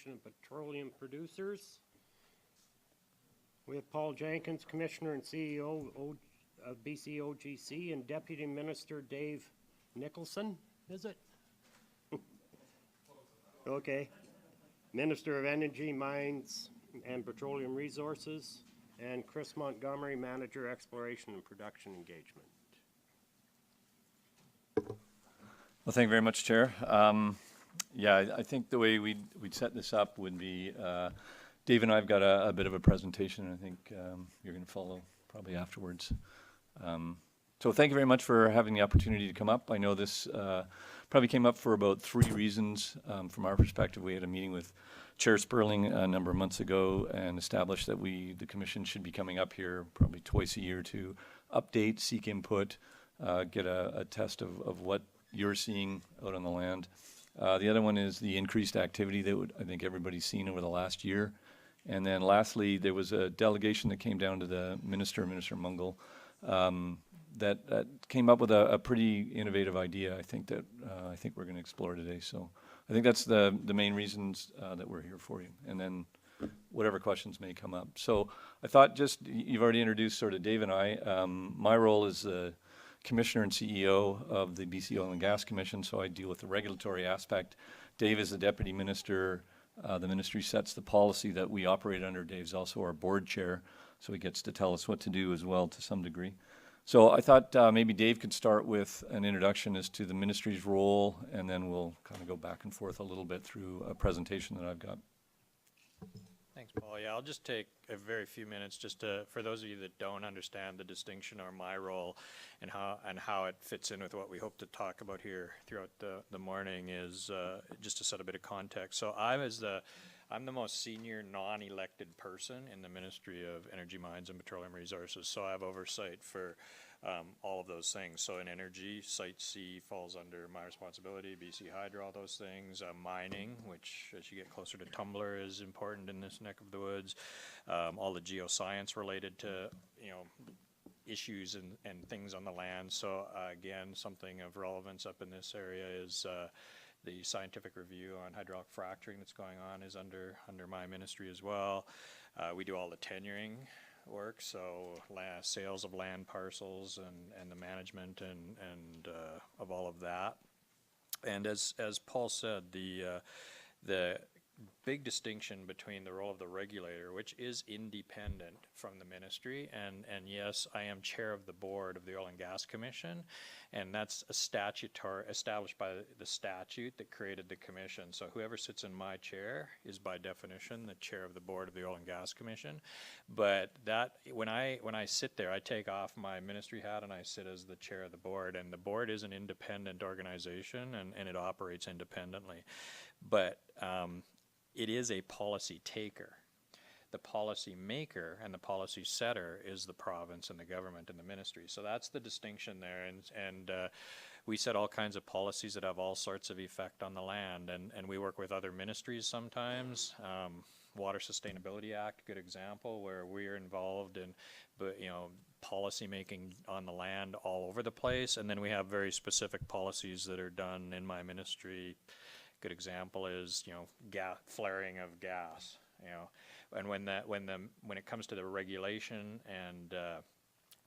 Association of Petroleum Producers. We have Paul Jenkins, Commissioner and CEO of BC OGC, and Deputy Minister Dave Nicholson, is it? Okay. Minister of Energy, Mines, and Petroleum Resources, and Chris Montgomery, Manager, Exploration and Production Engagement. Well, thank you very much, Chair. Yeah, I think the way we'd set this up would be, Dave and I have got a bit of a presentation, and I think you're going to follow probably afterwards. So thank you very much for having the opportunity to come up. I know this probably came up for about 3 reasons. From our perspective, we had a meeting with Chair Sperling a number of months ago and established that the Commission should be coming up here probably twice a year to update, seek input, get a test of what you're seeing out on the land. The other one is the increased activity that I think everybody's seen over the last year. And then lastly, there was a delegation that came down to the Minister Mungle, that came up with a pretty innovative idea, I think we're going to explore today. So I think that's the main reasons that we're here for you. And then whatever questions may come up. So I thought you've already introduced sort of Dave and I. My role is the Commissioner and CEO of the BC Oil and Gas Commission, so I deal with the regulatory aspect. Dave is the Deputy Minister. The ministry sets the policy that we operate under. Dave's also our board chair, so he gets to tell us what to do as well to some degree. So I thought maybe Dave could start with an introduction as to the ministry's role, and then we'll kind of go back and forth a little bit through a presentation that I've got. Thanks, Paul. Yeah, I'll just take a very few minutes just for those of you that don't understand the distinction or my role and how it fits in with what we hope to talk about here throughout the morning is just to set a bit of context. So I'm the most senior non-elected person in the Ministry of Energy, Mines and Petroleum Resources, so I have oversight for all of those things. So in energy, Site C falls under my responsibility, BC Hydro, all those things. Mining, which as you get closer to Tumbler is important in this neck of the woods. All the geoscience related to, issues and things on the land. So again, something of relevance up in this area is the scientific review on hydraulic fracturing that's going on is under my ministry as well. We do all the tenuring work, so sales of land parcels and the management and of all of that. And as Paul said, the big distinction between the role of the regulator, which is independent from the ministry, and yes, I am chair of the board of the Oil and Gas Commission, and that's a established by the statute that created the commission. So whoever sits in my chair is by definition the chair of the board of the Oil and Gas Commission. But that when I sit there, I take off my ministry hat and I sit as the chair of the board, and the board is an independent organization and it operates independently. But it is a policy taker. The policy maker and the policy setter is the province and the government and the ministry. So that's the distinction there. And we set all kinds of policies that have all sorts of effect on the land. And we work with other ministries sometimes. Water Sustainability Act, good example, where we're involved in, policy making on the land all over the place. And then we have very specific policies that are done in my ministry. Good example is, flaring of gas, and when it comes to the regulation and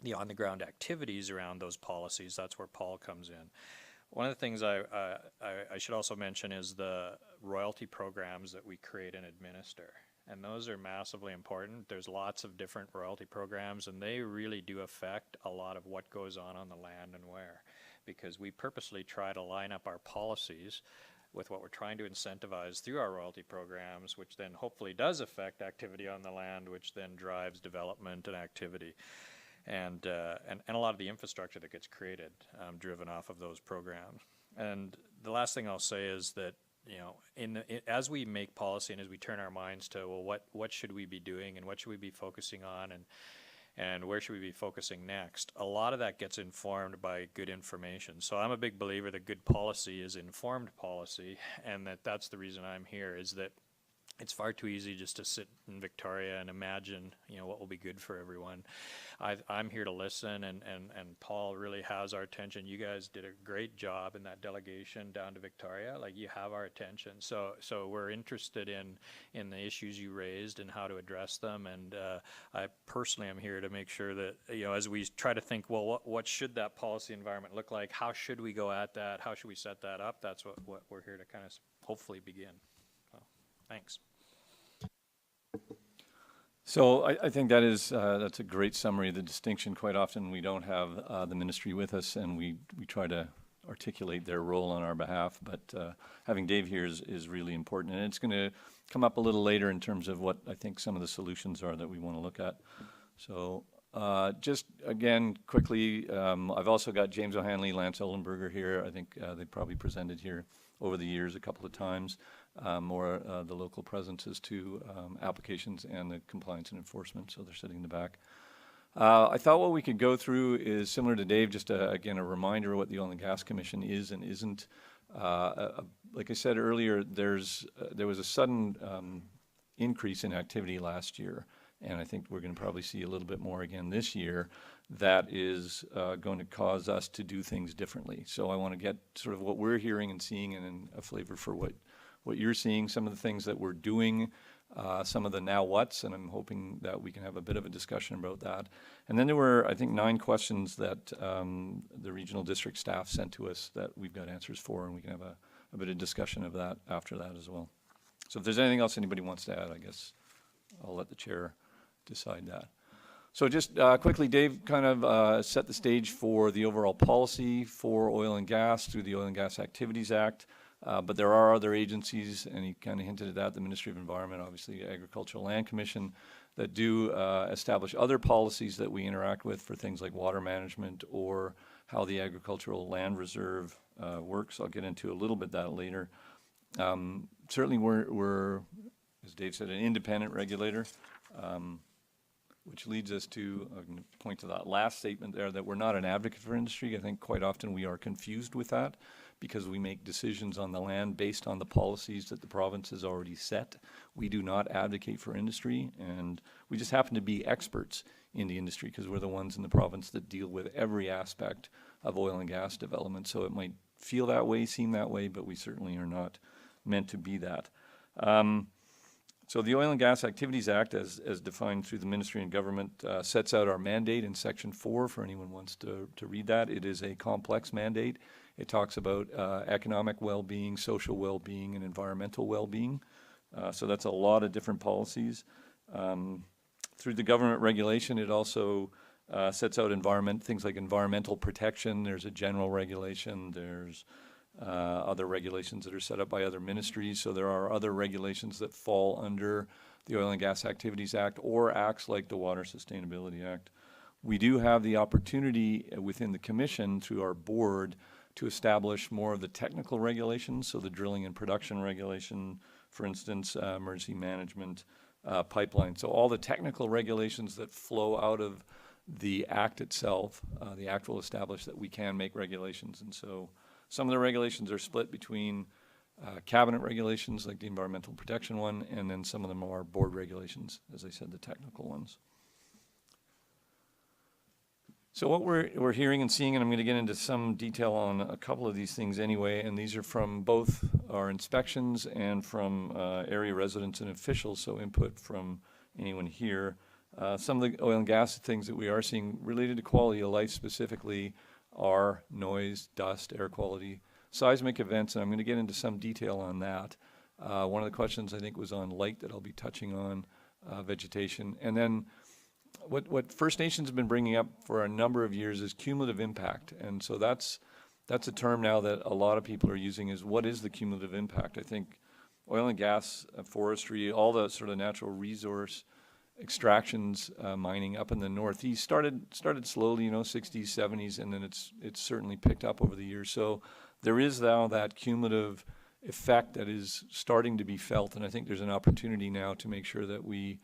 the on-the-ground activities around those policies, that's where Paul comes in. One of the things I should also mention is the royalty programs that we create and administer, and those are massively important. There's lots of different royalty programs, and they really do affect a lot of what goes on the land and where, because we purposely try to line up our policies with what we're trying to incentivize through our royalty programs, which then hopefully does affect activity on the land, which then drives development and activity, and a lot of the infrastructure that gets created driven off of those programs. And the last thing I'll say is that as we make policy and as we turn our minds to, well, what should we be doing and what should we be focusing on and where should we be focusing next? A lot of that gets informed by good information. So I'm a big believer that good policy is informed policy, and that's the reason I'm here, is that it's far too easy just to sit in Victoria and imagine, what will be good for everyone. I'm here to listen, and Paul really has our attention. You guys did a great job in that delegation down to Victoria. Like, you have our attention. So we're interested in the issues you raised and how to address them. And I personally am here to make sure that, as we try to think, well, what should that policy environment look like? How should we go at that? How should we set that up? That's what we're here to kind of hopefully begin. So, thanks. So I think that's a great summary of the distinction. Quite often we don't have the ministry with us, and we try to articulate their role on our behalf, but having Dave here is really important, and it's going to come up a little later in terms of what I think some of the solutions are that we want to look at. So just again, quickly, I've also got James O'Hanley, Lance Ollenberger here. I think they probably presented here over the years a couple of times. More the local presences to applications and the compliance and enforcement, so they're sitting in the back. I thought what we could go through is similar to Dave, just again a reminder of what the Oil and Gas Commission is and isn't. Like I said earlier, there was a sudden increase in activity last year, and I think we're going to probably see a little bit more again this year. That is going to cause us to do things differently. So I want to get sort of what we're hearing and seeing, and then a flavor for what you're seeing, some of the things that we're doing, some of the now what's, and I'm hoping that we can have a bit of a discussion about that. And then there were, I think, 9 questions that the regional district staff sent to us that we've got answers for, and we can have a bit of discussion of that after that as well. So if there's anything else anybody wants to add, I guess I'll let the chair decide that. So just quickly, Dave kind of set the stage for the overall policy for oil and gas through the Oil and Gas Activities Act. But there are other agencies, and he kind of hinted at that, the Ministry of Environment, obviously Agricultural Land Commission, that do establish other policies that we interact with for things like water management or how the Agricultural Land Reserve works. I'll get into a little bit that later. Certainly we're, as Dave said, an independent regulator, which leads us to, I'm going to point to that last statement there, that we're not an advocate for industry. I think quite often we are confused with that, because we make decisions on the land based on the policies that the province has already set. We do not advocate for industry, and we just happen to be experts in the industry because we're the ones in the province that deal with every aspect of oil and gas development. So it might feel that way, seem that way, but we certainly are not meant to be that. So the Oil and Gas Activities Act, as defined through the Ministry and Government, sets out our mandate in Section 4 for anyone who wants to read that. It is a complex mandate. It talks about economic well-being, social well-being, and environmental well-being. So that's a lot of different policies. Through the government regulation, it also sets out things like environmental protection. There's a general regulation. There's other regulations that are set up by other ministries. So there are other regulations that fall under the Oil and Gas Activities Act or acts like the Water Sustainability Act. We do have the opportunity within the Commission through our board to establish more of the technical regulations, so the drilling and production regulation, for instance, emergency management, pipeline. So all the technical regulations that flow out of the Act itself, the Act will establish that we can make regulations. And so some of the regulations are split between cabinet regulations, like the environmental protection one, and then some of them are board regulations, as I said, the technical ones. So what we're hearing and seeing, and I'm going to get into some detail on a couple of these things anyway, and these are from both our inspections and from area residents and officials, so input from anyone here. Some of the oil and gas things that we are seeing related to quality of life specifically are noise, dust, air quality, seismic events, and I'm going to get into some detail on that. One of the questions I think was on light that I'll be touching on, vegetation, and then what First Nations have been bringing up for a number of years is cumulative impact. And so that's a term now that a lot of people are using, is what is the cumulative impact? I think oil and gas, forestry, all the sort of natural resource extractions, mining up in the Northeast started slowly, 60s, 70s, and then it's certainly picked up over the years. So there is now that cumulative effect that is starting to be felt, and I think there's an opportunity now to make sure that we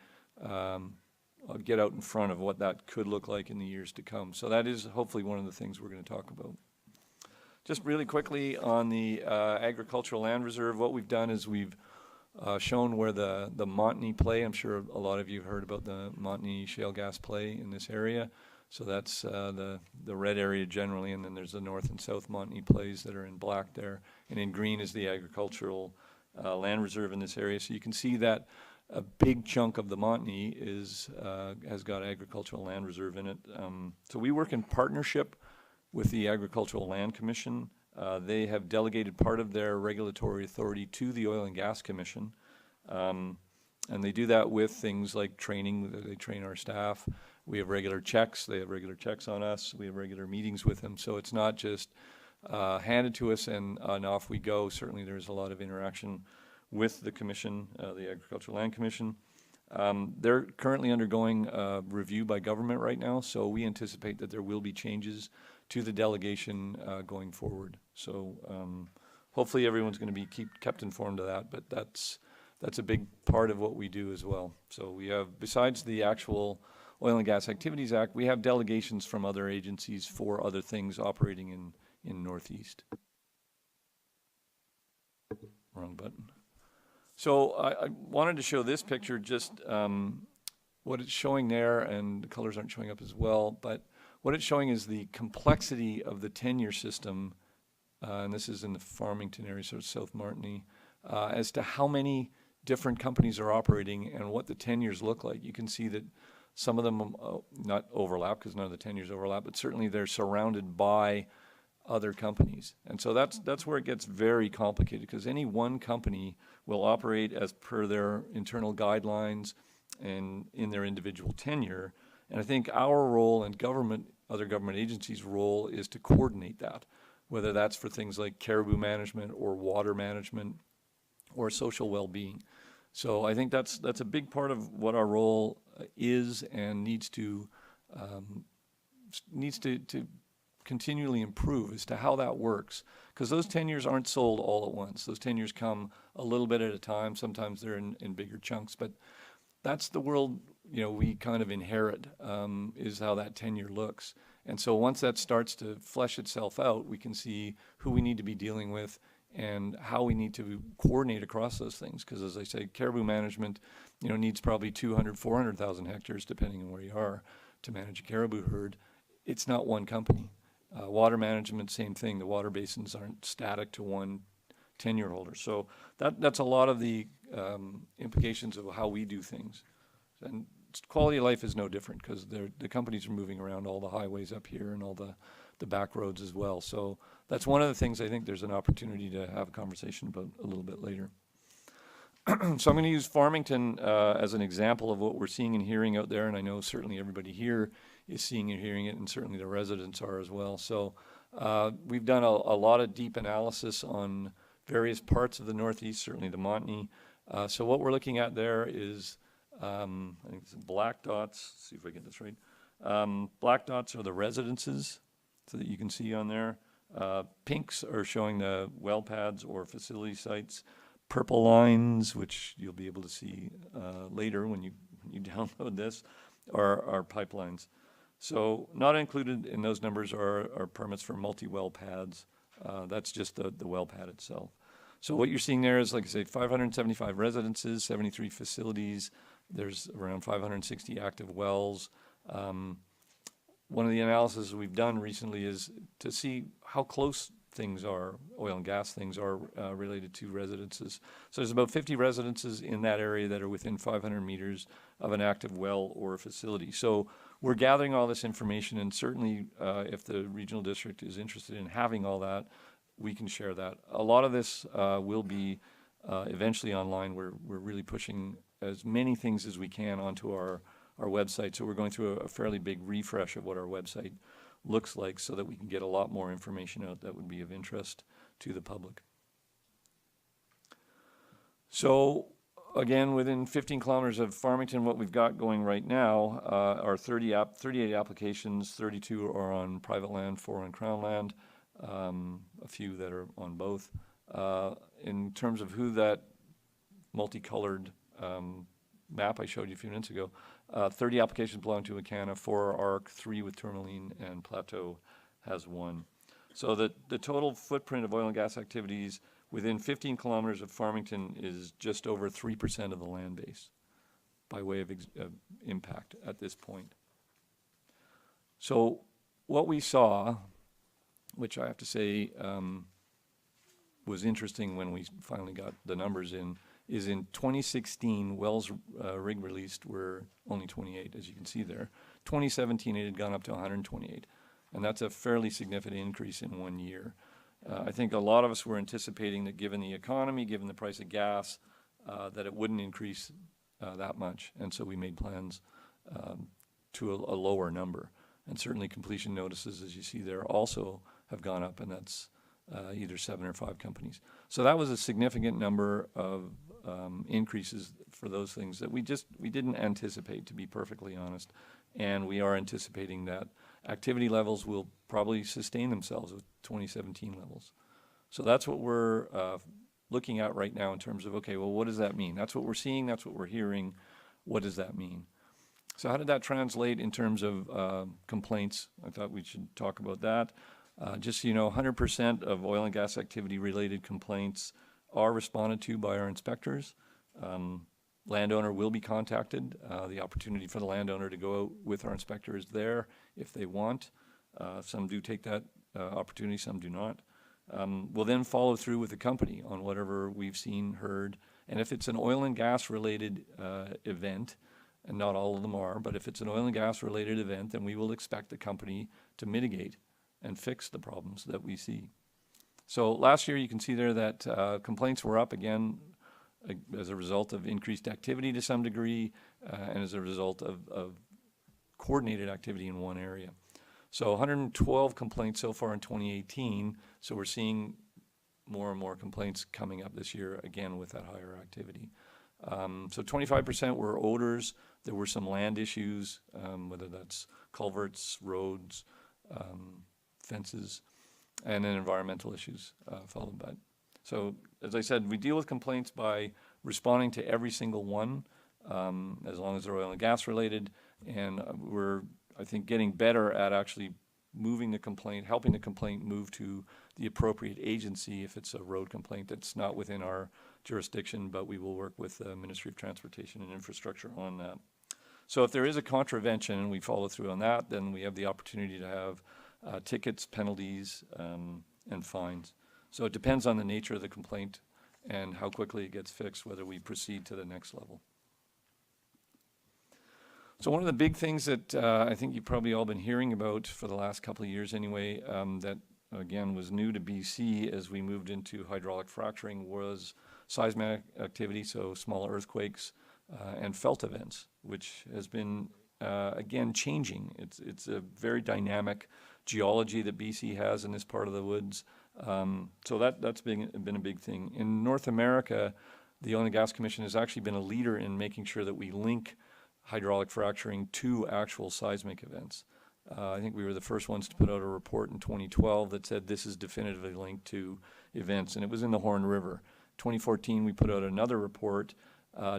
get out in front of what that could look like in the years to come. So that is hopefully one of the things we're going to talk about. Just really quickly on the Agricultural Land Reserve, what we've done is we've shown where the Montney play. I'm sure a lot of you heard about the Montney shale gas play in this area. So that's the red area generally, and then there's the north and south Montney plays that are in black there. And in green is the agricultural land reserve in this area. So you can see that a big chunk of the Montney has got agricultural land reserve in it. So we work in partnership with the Agricultural Land Commission. They have delegated part of their regulatory authority to the Oil and Gas Commission. And they do that with things like training. They train our staff. We have regular checks. They have regular checks on us. We have regular meetings with them. So it's not just handed to us and off we go. Certainly there's a lot of interaction with the commission, the Agricultural Land Commission. They're currently undergoing review by government right now, so we anticipate that there will be changes to the delegation going forward. So hopefully everyone's going to be kept informed of that, but that's a big part of what we do as well. So we have, besides the actual Oil and Gas Activities Act, we have delegations from other agencies for other things operating in Northeast. Wrong button. So I wanted to show this picture, just what it's showing there, and the colors aren't showing up as well, but what it's showing is the complexity of the tenure system, and this is in the Farmington area, so it's South Montney, as to how many different companies are operating and what the tenures look like. You can see that some of them not overlap, because none of the tenures overlap, but certainly they're surrounded by other companies. And so that's where it gets very complicated, because any one company will operate as per their internal guidelines and in their individual tenure. And I think our role and other government agencies' role is to coordinate that, whether that's for things like caribou management or water management or social well-being. So I think that's a big part of what our role is and needs to continually improve as to how that works, because those tenures aren't sold all at once. Those tenures come a little bit at a time. Sometimes they're in bigger chunks, but that's the world we kind of inherit, is how that tenure looks. And so once that starts to flesh itself out, we can see who we need to be dealing with and how we need to coordinate across those things. Because as I say, caribou management, needs probably 200, 400,000 hectares, depending on where you are, to manage a caribou herd. It's not one company. Water management, same thing. The water basins aren't static to one tenure holder. So that's a lot of the implications of how we do things. And quality of life is no different, because the companies are moving around all the highways up here and all the back roads as well. So that's one of the things I think there's an opportunity to have a conversation about a little bit later. So I'm going to use Farmington as an example of what we're seeing and hearing out there, and I know certainly everybody here is seeing and hearing it, and certainly the residents are as well. So we've done a lot of deep analysis on various parts of the Northeast, certainly the Montney. So what we're looking at there is, I think it's black dots. Let's see if I get this right. Black dots are the residences, so that you can see on there. Pinks are showing the well pads or facility sites. Purple lines, which you'll be able to see later when you download this, are pipelines. So not included in those numbers are permits for multi-well pads. That's just the well pad itself. So what you're seeing there is, like I say, 575 residences, 73 facilities. There's around 560 active wells. One of the analyses we've done recently is to see how close things are, oil and gas things are related to residences. So there's about 50 residences in that area that are within 500 meters of an active well or a facility. So we're gathering all this information, and certainly if the regional district is interested in having all that, we can share that. A lot of this will be eventually online. We're really pushing as many things as we can onto our website. So we're going through a fairly big refresh of what our website looks like, so that we can get a lot more information out that would be of interest to the public. So again, within 15 kilometers of Farmington, what we've got going right now are 38 applications. 32 are on private land, 4 on Crown land, a few that are on both. In terms of who that multicolored map I showed you a few minutes ago, 30 applications belong to Acana, 4 are ARC, 3 with Tourmaline, and Plateau has 1. So the total footprint of oil and gas activities within 15 kilometers of Farmington is just over 3% of the land base by way of impact at this point. So what we saw, which I have to say was interesting when we finally got the numbers in, is in 2016, wells rig released were only 28, as you can see there. 2017, it had gone up to 128, and that's a fairly significant increase in 1 year. I think a lot of us were anticipating that given the economy, given the price of gas, that it wouldn't increase that much, and so we made plans to a lower number. And certainly completion notices, as you see there, also have gone up, and that's either 7 or 5 companies. So that was a significant number of increases for those things that we didn't anticipate, to be perfectly honest. And we are anticipating that activity levels will probably sustain themselves with 2017 levels. So that's what we're looking at right now in terms of, okay, well, what does that mean? That's what we're seeing, that's what we're hearing. What does that mean? So how did that translate in terms of complaints? I thought we should talk about that. Just so you know, 100% of oil and gas activity related complaints are responded to by our inspectors. Landowner will be contacted. The opportunity for the landowner to go out with our inspector is there if they want. Some do take that opportunity, some do not. We'll then follow through with the company on whatever we've seen, heard. And if it's an oil and gas related event, and not all of them are, but if it's an oil and gas related event, then we will expect the company to mitigate and fix the problems that we see. So last year you can see there that complaints were up again as a result of increased activity to some degree and as a result of coordinated activity in one area. So 112 complaints so far in 2018, so we're seeing more and more complaints coming up this year, again with that higher activity. So 25% were odors. There were some land issues, whether that's culverts, roads, fences, and then environmental issues followed by it. So as I said, we deal with complaints by responding to every single one, as long as they're oil and gas related, and we're, I think, getting better at actually moving the complaint, helping the complaint move to the appropriate agency if it's a road complaint that's not within our jurisdiction, but we will work with the Ministry of Transportation and Infrastructure on that. So if there is a contravention and we follow through on that, then we have the opportunity to have tickets, penalties, and fines. So it depends on the nature of the complaint and how quickly it gets fixed, whether we proceed to the next level. So one of the big things that I think you've probably all been hearing about for the last couple of years anyway, that again was new to BC as we moved into hydraulic fracturing, was seismic activity, so small earthquakes and felt events, which has been again changing. It's a very dynamic geology that BC has in this part of the woods. So that's been a big thing. In North America, the Oil and Gas Commission has actually been a leader in making sure that we link hydraulic fracturing to actual seismic events. I think we were the first ones to put out a report in 2012 that said this is definitively linked to events, and it was in the Horn River. 2014, we put out another report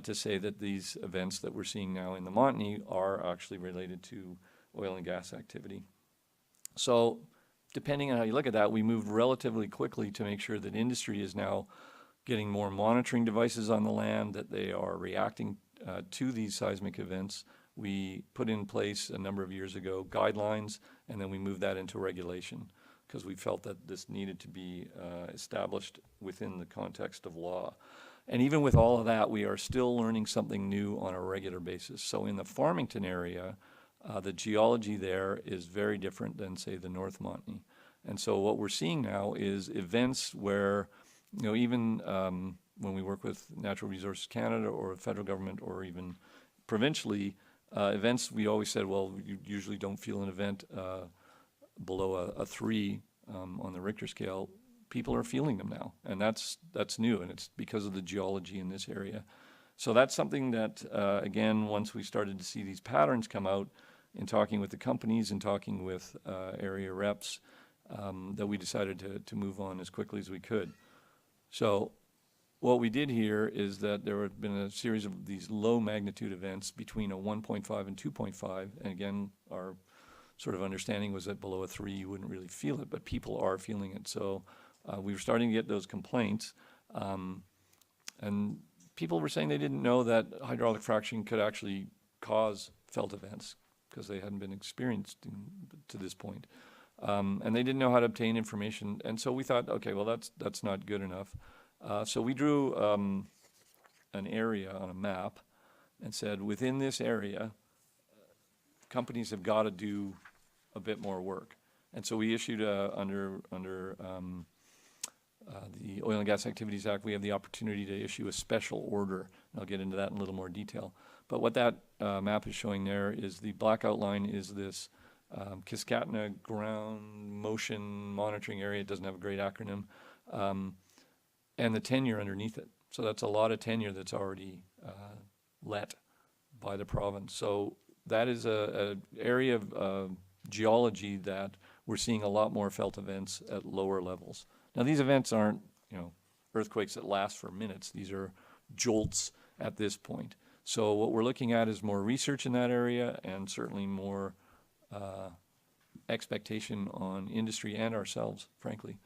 to say that these events that we're seeing now in the Montney are actually related to oil and gas activity. So depending on how you look at that, we moved relatively quickly to make sure that industry is now getting more monitoring devices on the land, that they are reacting to these seismic events. We put in place a number of years ago guidelines, and then we moved that into regulation because we felt that this needed to be established within the context of law. And even with all of that, we are still learning something new on a regular basis. So in the Farmington area, the geology there is very different than, say, the North Montney. And so what we're seeing now is events where, you know, even when we work with Natural Resources Canada or the federal government or even provincially, events, we always said, well, you usually don't feel an event below a 3 on the Richter scale. People are feeling them now, and that's new, and it's because of the geology in this area. So that's something that, again, once we started to see these patterns come out in talking with the companies and talking with area reps, that we decided to move on as quickly as we could. So what we did here is that there had been a series of these low magnitude events between a 1.5 and 2.5, and again, our sort of understanding was that below a 3 you wouldn't really feel it, but people are feeling it. So We were starting to get those complaints, and people were saying they didn't know that hydraulic fracturing could actually cause felt events because they hadn't been experienced to this point. And they didn't know how to obtain information. And so we thought, okay, well, that's not good enough. So we drew an area on a map and said, within this area, companies have got to do a bit more work. And so we issued under the Oil and Gas Activities Act, we have the opportunity to issue a special order. And I'll get into that in a little more detail. But what that map is showing there is the black outline is this Kiskatna Ground Motion Monitoring Area. It doesn't have a great acronym. And the tenure underneath it. So that's a lot of tenure that's already let by the province. So that is a area of geology that we're seeing a lot more felt events at lower levels. Now these events aren't, earthquakes that last for minutes. These are jolts at this point. So what we're looking at is more research in that area and certainly more expectation on industry and ourselves, frankly.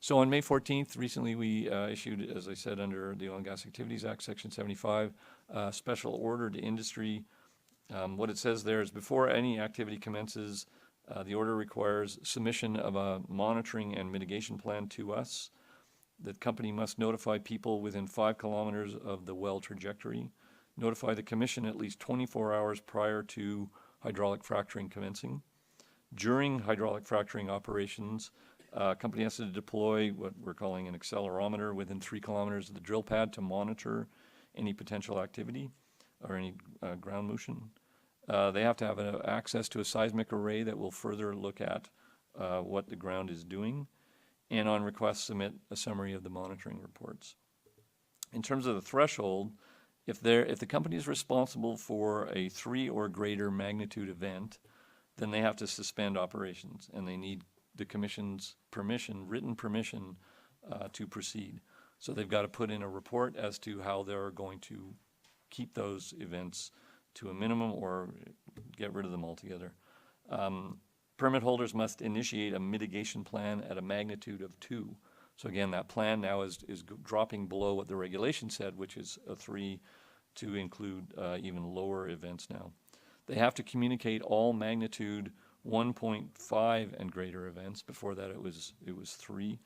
So on May 14th, recently we issued, as I said, under the Oil and Gas Activities Act, Section 75, special order to industry. What it says there is before any activity commences, the order requires submission of a monitoring and mitigation plan to us. The company must notify people within 5 kilometers of the well trajectory, notify the commission at least 24 hours prior to hydraulic fracturing commencing. During hydraulic fracturing operations, company has to deploy what we're calling an accelerometer within 3 kilometers of the drill pad to monitor any potential activity or any ground motion. They have to have access to a seismic array that will further look at what the ground is doing, and on request submit a summary of the monitoring reports. In terms of the threshold, if the company is responsible for a 3 or greater magnitude event, then they have to suspend operations, and they need the commission's permission, written permission, to proceed. So they've got to put in a report as to how they're going to keep those events to a minimum or get rid of them altogether. Permit holders must initiate a mitigation plan at a magnitude of 2. So again, that plan now is dropping below what the regulation said, which is a 3, to include even lower events now. They have to communicate all magnitude 1.5 and greater events. Before that it was 3.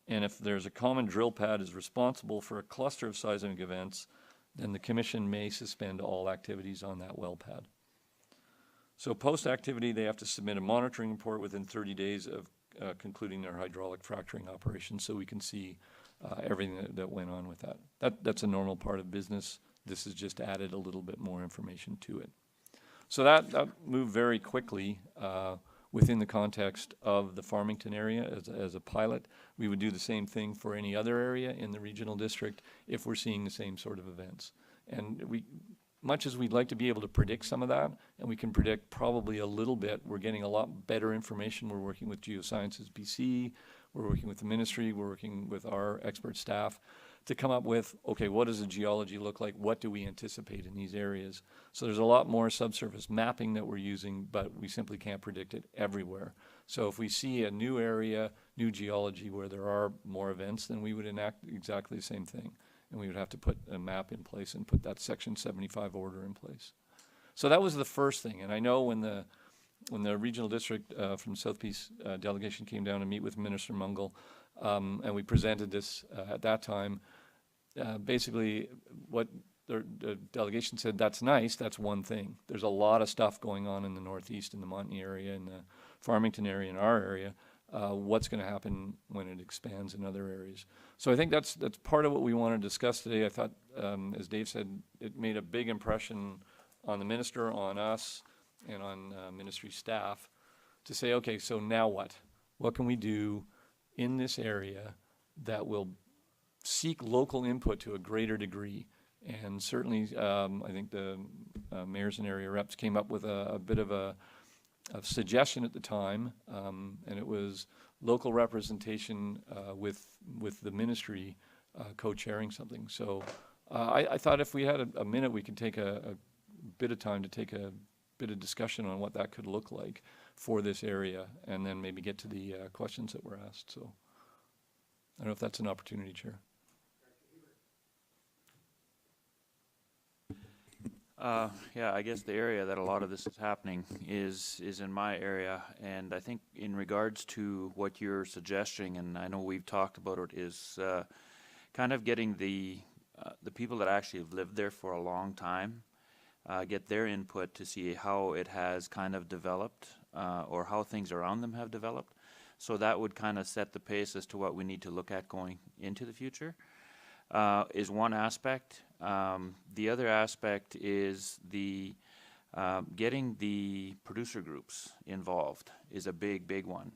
And if there's a common drill pad is responsible for a cluster of seismic events, then the commission may suspend all activities on that well pad. So post-activity, they have to submit a monitoring report within 30 days of concluding their hydraulic fracturing operation, so we can see everything that went on with that. That's a normal part of business. This has just added a little bit more information to it. So that moved very quickly within the context of the Farmington area as a pilot. We would do the same thing for any other area in the regional district if we're seeing the same sort of events. And much as we'd like to be able to predict some of that, and we can predict probably a little bit, we're getting a lot better information. We're working with Geosciences BC, we're working with the ministry, we're working with our expert staff to come up with, okay, what does the geology look like? What do we anticipate in these areas? So there's a lot more subsurface mapping that we're using, but we simply can't predict it everywhere. So if we see a new area, new geology where there are more events, then we would enact exactly the same thing. And we would have to put a map in place and put that Section 75 order in place. So that was the first thing. And I know when the regional district from South Peace delegation came down to meet with Minister Mungle, and we presented this at that time, basically what the delegation said, that's nice, that's one thing. There's a lot of stuff going on in the Northeast, in the Montney area, in the Farmington area, in our area. What's going to happen when it expands in other areas? So I think that's part of what we want to discuss today. I thought, as Dave said, it made a big impression on the minister, on us, and on ministry staff to say, okay, so now what? What can we do in this area that will seek local input to a greater degree? And certainly, I think the mayors and area reps came up with a bit of a suggestion at the time, and it was local representation with the ministry co-chairing something. So I thought if we had a minute, we could take a bit of time to take a bit of discussion on what that could look like for this area, and then maybe get to the questions that were asked. So I don't know if that's an opportunity, Chair. Yeah, I guess the area that a lot of this is happening is in my area, and I think in regards to what you're suggesting, and I know we've talked about it, is kind of getting the people that actually have lived there for a long time, get their input to see how it has kind of developed, or how things around them have developed. So that would kind of set the pace as to what we need to look at going into the future. Is one aspect. The other aspect is the getting the producer groups involved is a big one.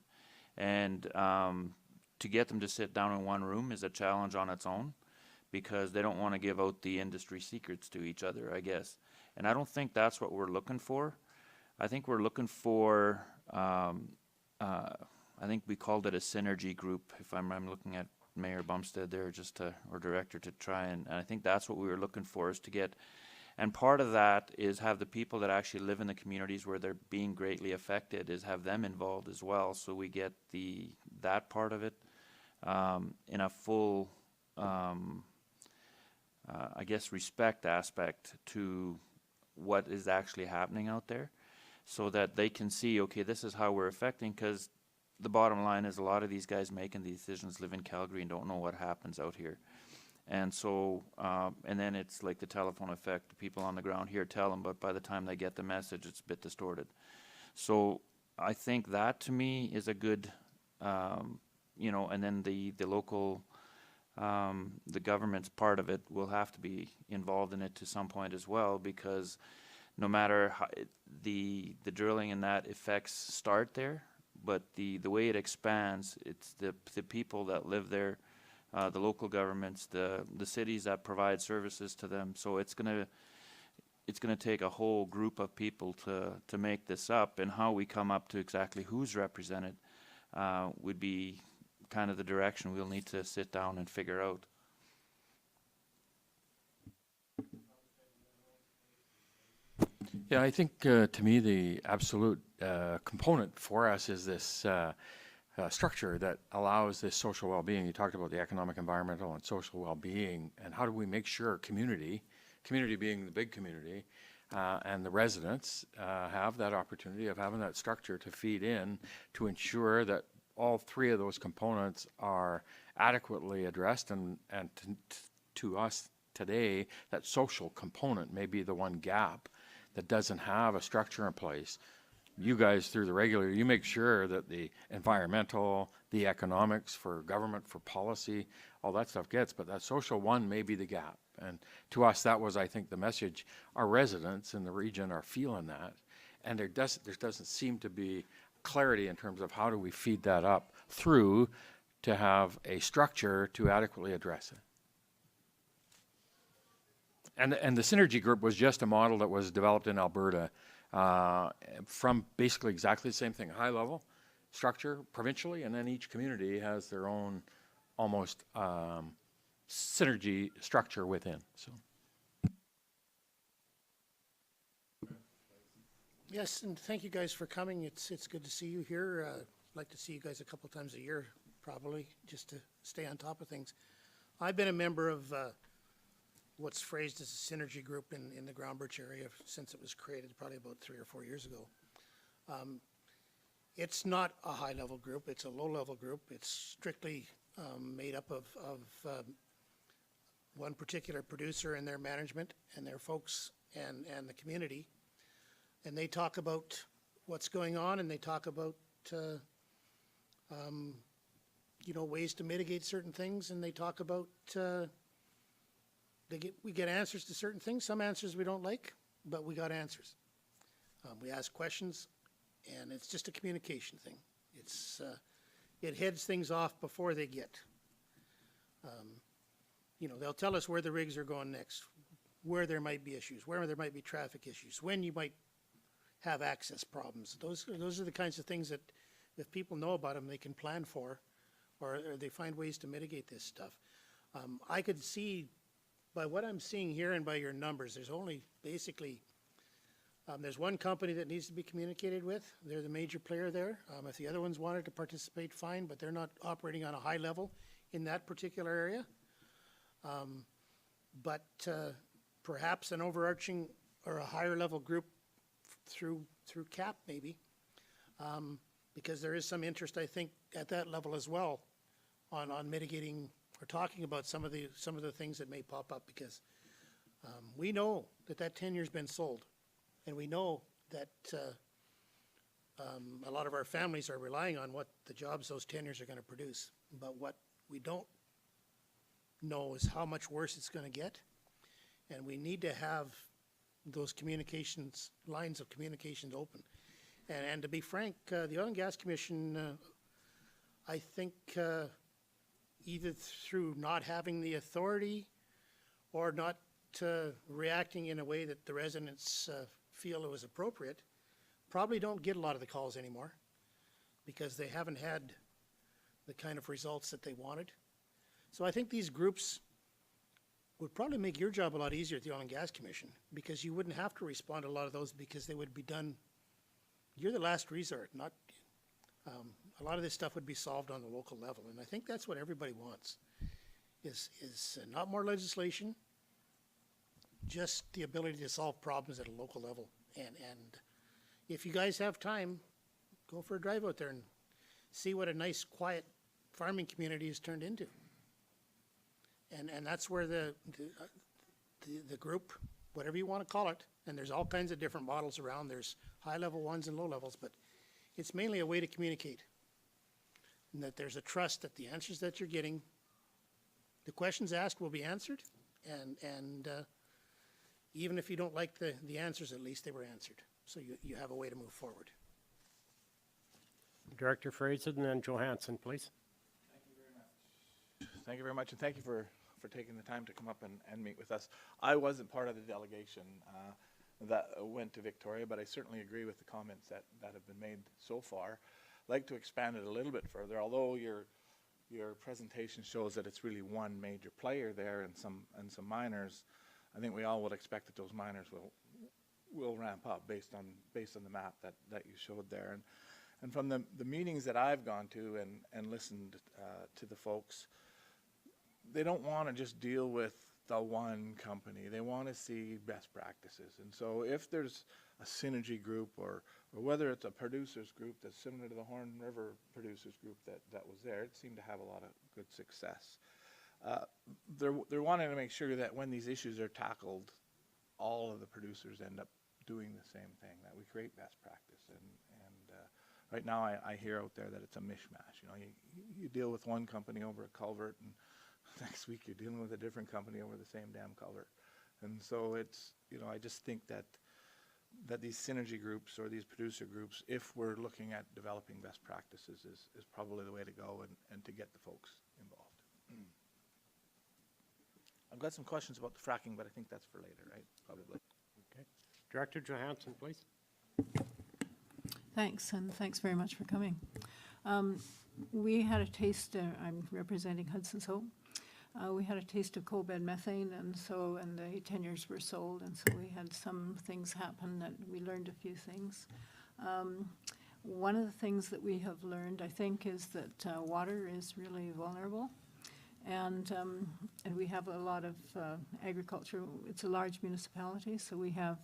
And to get them to sit down in one room is a challenge on its own, because they don't want to give out the industry secrets to each other, I guess. And I don't think that's what we're looking for. I think we're looking for, I think we called it a synergy group, if I'm looking at Mayor Bumstead there, just to, or director, to try and I think that's what we were looking for, is to get, and part of that is have the people that actually live in the communities where they're being greatly affected, is have them involved as well, so we get that part of it in a full, I guess, respect aspect to what is actually happening out there, so that they can see, okay, this is how we're affecting, because the bottom line is a lot of these guys making these decisions live in Calgary and don't know what happens out here. And so, and then it's like the telephone effect. The people on the ground here tell them, but by the time they get the message, it's a bit distorted. So I think that to me is a good, you know, and then the local, the government's part of it will have to be involved in it to some point as well, because no matter how the drilling and that effects start there, but the way it expands, it's the people that live there, the local governments, the cities that provide services to them. So it's gonna take a whole group of people to make this up, and how we come up to exactly who's represented would be kind of the direction we'll need to sit down and figure out. Yeah, I think to me the absolute component for us is this structure that allows this social well-being. You talked about the economic, environmental, and social well-being, and how do we make sure community being the big community, and the residents have that opportunity of having that structure to feed in to ensure that all three of those components are adequately addressed, and to us today, that social component may be the one gap that doesn't have a structure in place. You guys, through the regulator, you make sure that the environmental, the economics for government, for policy, all that stuff gets, but that social one may be the gap. And to us, that was, I think, the message. Our residents in the region are feeling that, and there doesn't seem to be clarity in terms of how do we feed that up through to have a structure to adequately address it. And the Synergy Group was just a model that was developed in Alberta from basically exactly the same thing, high level structure provincially, and then each community has their own almost synergy structure within. So. Yes, and thank you guys for coming. It's good to see you here. I'd like to see you guys a couple times a year, probably, just to stay on top of things. I've been a member of what's phrased as a synergy group in the Groundbirch area since it was created probably about 3 or 4 years ago. It's not a high-level group. It's a low-level group. It's strictly made up of one particular producer and their management and their folks and the community. And they talk about what's going on, and they talk about you know, ways to mitigate certain things, and they talk about we get answers to certain things. Some answers we don't like, but we got answers. We ask questions, and it's just a communication thing. It's it heads things off before they get. You know, they'll tell us where the rigs are going next, where there might be issues, where there might be traffic issues, when you might have access problems. Those are the kinds of things that if people know about them, they can plan for, or they find ways to mitigate this stuff. I could see, by what I'm seeing here and by your numbers, there's only basically, there's one company that needs to be communicated with. They're the major player there. If the other ones wanted to participate, fine, but they're not operating on a high level in that particular area. But perhaps an overarching or a higher level group through CAPP maybe, because there is some interest, I think, at that level as well on mitigating or talking about some of the things that may pop up, because we know that tenure's been sold, and we know that a lot of our families are relying on what the jobs those tenures are going to produce. But what we don't know is how much worse it's going to get, and we need to have those lines of communications open. And to be frank, the Oil and Gas Commission, I think either through not having the authority or not reacting in a way that the residents feel it was appropriate, probably don't get a lot of the calls anymore, because they haven't had the kind of results that they wanted. So I think these groups would probably make your job a lot easier at the Oil and Gas Commission, because you wouldn't have to respond to a lot of those, because they would be done. You're the last resort, not a lot of this stuff would be solved on the local level, and I think that's what everybody wants, is not more legislation, just the ability to solve problems at a local level. And if you guys have time, go for a drive out there and see what a nice, quiet farming community has turned into. And that's where the group, whatever you want to call it, and there's all kinds of different models around. There's high-level ones and low levels, but it's mainly a way to communicate, and that there's a trust that the answers that you're getting, the questions asked will be answered, and even if you don't like the answers, at least they were answered. So you have a way to move forward. Director Fraser, and then Johansson, please. Thank you very much, and thank you for taking the time to come up and meet with us. I wasn't part of the delegation that went to Victoria, but I certainly agree with the comments that have been made so far. I'd like to expand it a little bit further, although your presentation shows that it's really one major player there and some miners. I think we all would expect that those miners will ramp up based on the map that you showed there. And from the meetings that I've gone to and listened to the folks, they don't want to just deal with the one company. They want to see best practices. And so if there's a synergy group, or whether it's a producers group that's similar to the Horn River producers group that was there, it seemed to have a lot of good success. They're wanting to make sure that when these issues are tackled, all of the producers end up doing the same thing, that we create best practice. And right now I hear out there that it's a mishmash. You know, you deal with one company over a culvert, and next week you're dealing with a different company over the same damn culvert. And so it's, you know, I just think that these synergy groups or these producer groups, if we're looking at developing best practices, is probably the way to go and to get the folks involved. I've got some questions about the fracking, but I think that's for later, right? Probably. Okay. Director Johansson, please. Thanks, and thanks very much for coming. We had a taste, I'm representing Hudson's Hope. We had a taste of coal bed methane, and the tenures were sold, and so we had some things happen that we learned a few things. One of the things that we have learned, I think, is that water is really vulnerable, and we have a lot of agriculture. It's a large municipality, so we have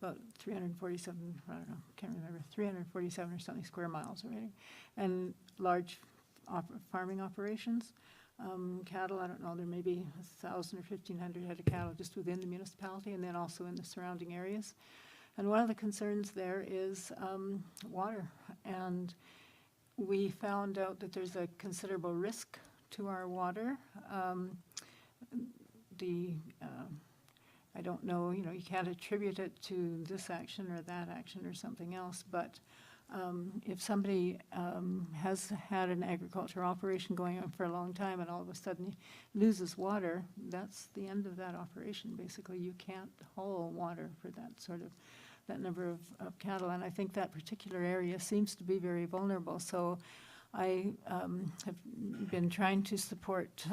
about 347, I don't know, can't remember, 347 or something square miles already, and large farming operations. Cattle, I don't know, there may be 1,000 or 1,500 head of cattle just within the municipality, and then also in the surrounding areas. And one of the concerns there is water, and we found out that there's a considerable risk to our water. I don't know, you know, you can't attribute it to this action or that action or something else, but if somebody has had an agricultural operation going on for a long time and all of a sudden loses water, that's the end of that operation. Basically, you can't haul water for that number of cattle, and I think that particular area seems to be very vulnerable. So I have been trying to support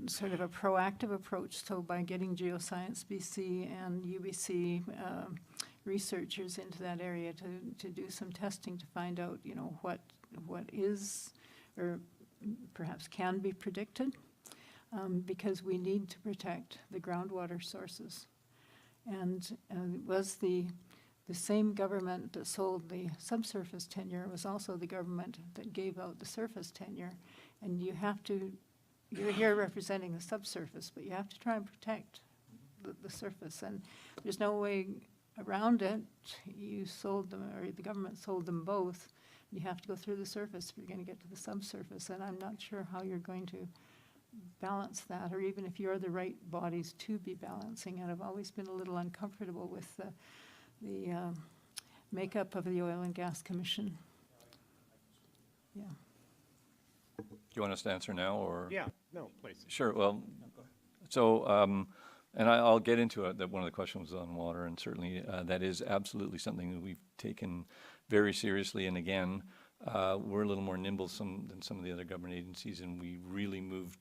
sort of a proactive approach, so by getting Geoscience BC and UBC researchers into that area to do some testing to find out, you know, what is, or perhaps can be predicted, because we need to protect the groundwater sources. And it was the same government that sold the subsurface tenure was also the government that gave out the surface tenure. And you have to, you're here representing the subsurface, but you have to try and protect the surface. And there's no way around it. You sold them, or the government sold them both. You have to go through the surface if you're going to get to the subsurface. And I'm not sure how you're going to balance that, or even if you're the right bodies to be balancing it. I've always been a little uncomfortable with the makeup of the Oil and Gas Commission. Yeah. Do you want us to answer now, or? Yeah, no, please. Sure, well, so, and I'll get into it, that one of the questions was on water, and certainly that is absolutely something that we've taken very seriously. And again, we're a little more nimble than some of the other government agencies, and we really moved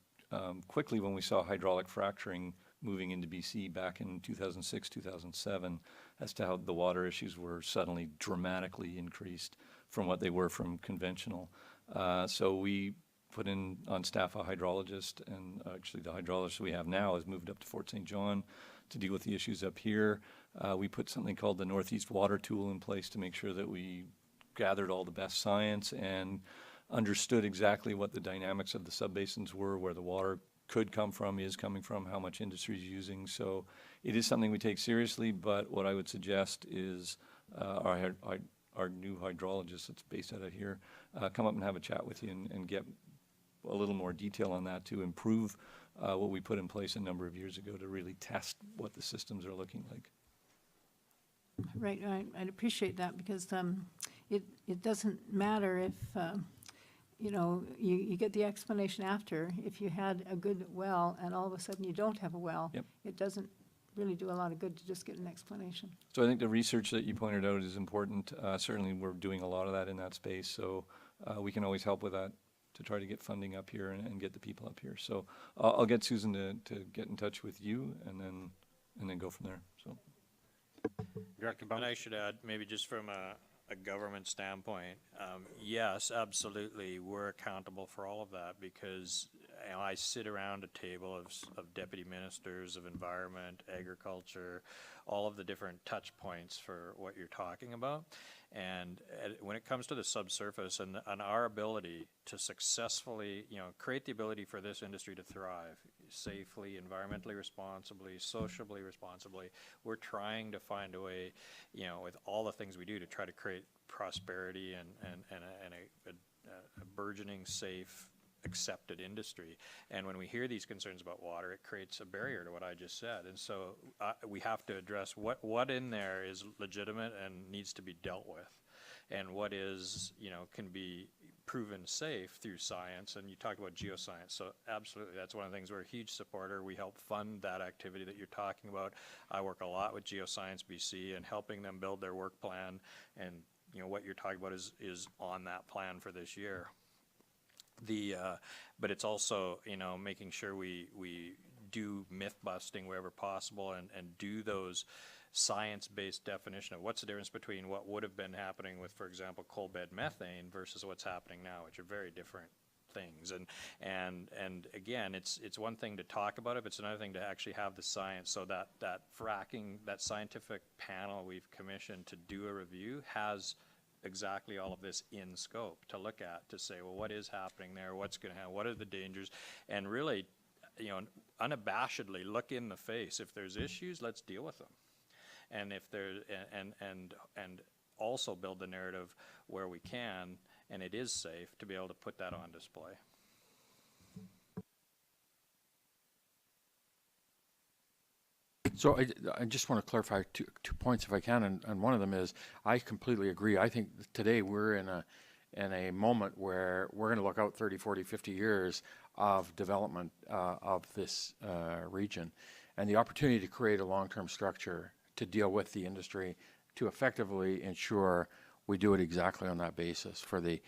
quickly when we saw hydraulic fracturing moving into BC back in 2006, 2007, as to how the water issues were suddenly dramatically increased from what they were from conventional. So we put in on staff a hydrologist, and actually the hydrologist we have now has moved up to Fort St. John to deal with the issues up here. We put something called the Northeast Water Tool in place to make sure that we gathered all the best science and understood exactly what the dynamics of the subbasins were, where the water could come from, is coming from, how much industry is using. So it is something we take seriously, but what I would suggest is our new hydrologist that's based out of here, come up and have a chat with you and get a little more detail on that to improve what we put in place a number of years ago to really test what the systems are looking like. Right, I'd appreciate that, because it doesn't matter if, you know, you get the explanation after. If you had a good well and all of a sudden you don't have a well, Yep. it doesn't really do a lot of good to just get an explanation. So I think the research that you pointed out is important. Certainly we're doing a lot of that in that space, so we can always help with that to try to get funding up here and get the people up here. So I'll get Susan to get in touch with you and then go from there. So. Director And I should add, maybe just from a government standpoint, yes, absolutely, we're accountable for all of that, because you know, I sit around a table of deputy ministers of environment, agriculture, all of the different touch points for what you're talking about. And when it comes to the subsurface and our ability to successfully, you know, create the ability for this industry to thrive safely, environmentally responsibly, sociably responsibly, we're trying to find a way, you know, with all the things we do to try to create prosperity and a burgeoning, safe, accepted industry. And when we hear these concerns about water, it creates a barrier to what I just said. And so we have to address what in there is legitimate and needs to be dealt with, and what is, you know, can be proven safe through science. And you talk about geoscience, so absolutely, that's one of the things we're a huge supporter. We help fund that activity that you're talking about. I work a lot with Geoscience BC and helping them build their work plan, and you know what you're talking about is on that plan for this year. But it's also, you know, making sure we do myth busting wherever possible, and do those science-based definition of what's the difference between what would have been happening with, for example, coal bed methane versus what's happening now, which are very different things. And again, it's one thing to talk about it, but it's another thing to actually have the science. So that fracking, that scientific panel we've commissioned to do a review has exactly all of this in scope to look at, to say, well, what is happening there? What's going to happen? What are the dangers? And really, you know, unabashedly look in the face. If there's issues, let's deal with them. And if there, and also build the narrative where we can, and it is safe, to be able to put that on display. So I just want to clarify two points if I can, and one of them is I completely agree. I think today we're in a moment where we're going to look out 30, 40, 50 years of development of this region, and the opportunity to create a long-term structure to deal with the industry to effectively ensure we do it exactly on that basis for the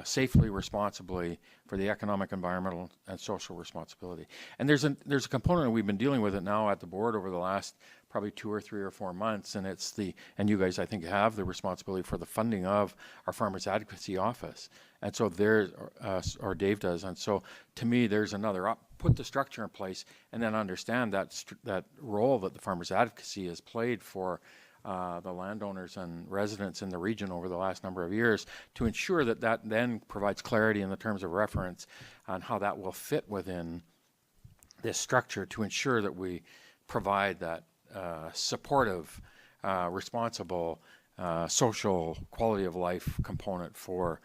safely, responsibly, for the economic, environmental, and social responsibility. And there's a component, and we've been dealing with it now at the board over the last probably 2 or 3 or 4 months, and and you guys, I think, have the responsibility for the funding of our Farmers Advocacy Office. And so or Dave does, and so to me, there's another put the structure in place and then understand that role that the Farmers Advocacy has played for the landowners and residents in the region over the last number of years, to ensure that then provides clarity in the terms of reference on how that will fit within this structure, to ensure that we provide that supportive, responsible, social quality of life component for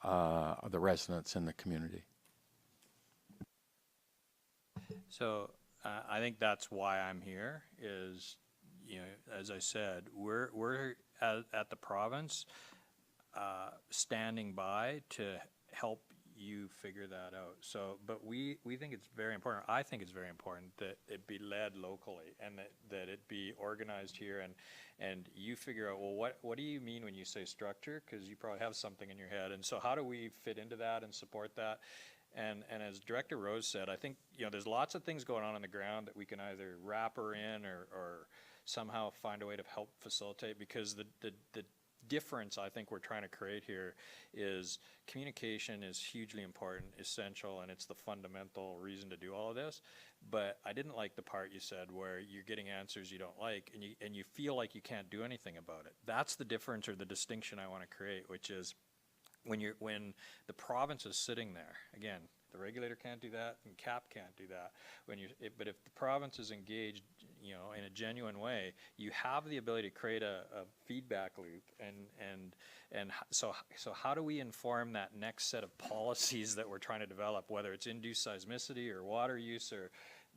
the residents in the community. So I think that's why I'm here is, you know, as I said, we're at the province standing by to help you figure that out. So, but we think it's very important. I think it's very important that it be led locally and that it be organized here, and you figure out, well, what do you mean when you say structure? Because you probably have something in your head. And so how do we fit into that and support that? And as Director Rose said, I think, you know, there's lots of things going on the ground that we can either wrap her in or somehow find a way to help facilitate, because the difference I think we're trying to create here is communication is hugely important, essential, and it's the fundamental reason to do all of this. But I didn't like the part you said where you're getting answers you don't like and you feel like you can't do anything about it. That's the difference or the distinction I want to create, which is when the province is sitting there, again, the regulator can't do that and CAPP can't do that. But if the province is engaged, you know, in a genuine way, you have the ability to create a feedback loop. So how do we inform that next set of policies that we're trying to develop, whether it's induced seismicity or water use or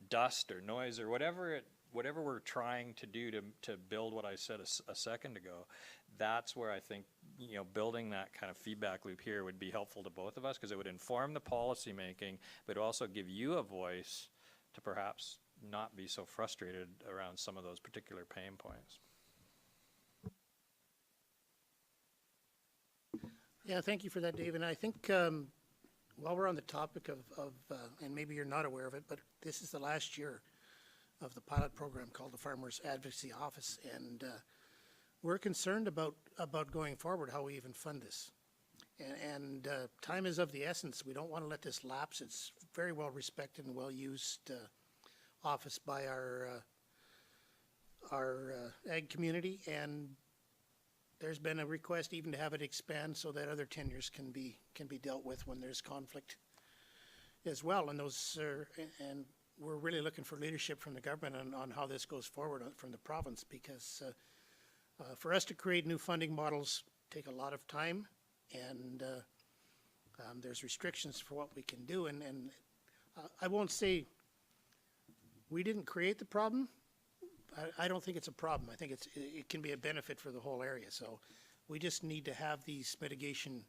dust or noise or whatever we're trying to do to build what I said a second ago. That's where I think, you know, building that kind of feedback loop here would be helpful to both of us, because it would inform the policy making, but also give you a voice to perhaps not be so frustrated around some of those particular pain points. Yeah, thank you for that, Dave. And I think while we're on the topic of and maybe you're not aware of it, but this is the last year of the pilot program called the Farmers Advocacy Office, and we're concerned about going forward, how we even fund this. And time is of the essence. We don't want to let this lapse. It's very well respected and well used office by our ag community, and there's been a request even to have it expand so that other tenures can be dealt with when there's conflict as well. And and we're really looking for leadership from the government on how this goes forward from the province, because for us to create new funding models take a lot of time, and there's restrictions for what we can do. And I won't say we didn't create the problem. I don't think it's a problem. I think it can be a benefit for the whole area. So we just need to have these mitigation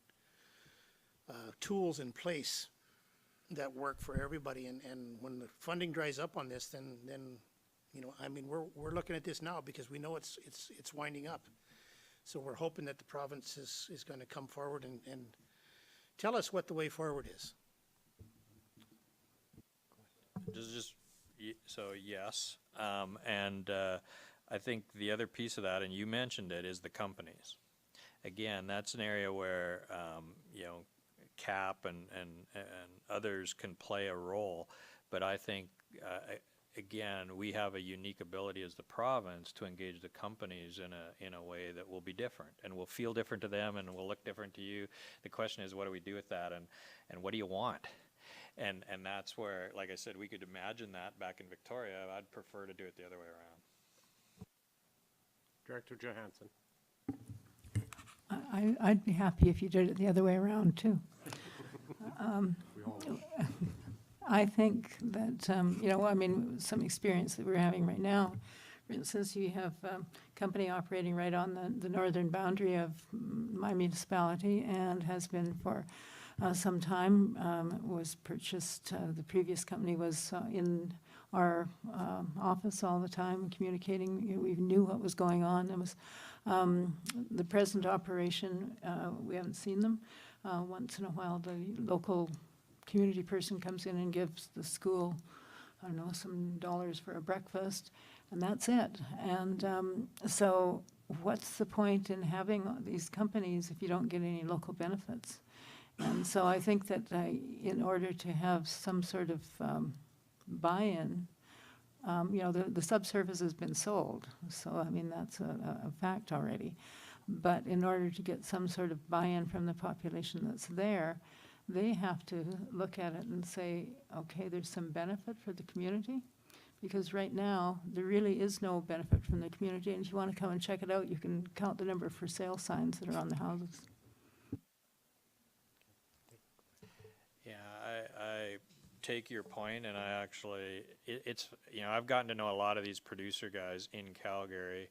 tools in place that work for everybody. And when the funding dries up on this, then you know, I mean, we're looking at this now because we know it's winding up. So we're hoping that the province is going to come forward and tell us what the way forward is. So yes, and I think the other piece of that, and you mentioned it, is the companies. Again, that's an area where you know, CAPP and others can play a role, but I think again, we have a unique ability as the province to engage the companies in a way that will be different and will feel different to them and will look different to you. The question is, what do we do with that, and what do you want? And that's where, like I said, we could imagine that back in Victoria. I'd prefer to do it the other way around. Director Johansson. I'd be happy if you did it the other way around, too. I think that, you know, I mean, some experience that we're having right now, for instance, you have a company operating right on the northern boundary of my municipality and has been for some time, was purchased, the previous company was in our office all the time, communicating. We knew what was going on. There was the present operation, we haven't seen them. Once in a while, the local community person comes in and gives the school, I don't know, some dollars for a breakfast. and that's it. And so what's the point in having these companies if you don't get any local benefits? And so I think that in order to have some sort of buy-in, you know, the subsurface has been sold, so I mean, that's a fact already. But in order to get some sort of buy-in from the population that's there, they have to look at it and say, okay, there's some benefit for the community, because right now, there really is no benefit from the community, and if you want to come and check it out, you can count the number of for sale signs that are on the houses. Yeah, I take your point, and I actually, it's, you know, I've gotten to know a lot of these producer guys in Calgary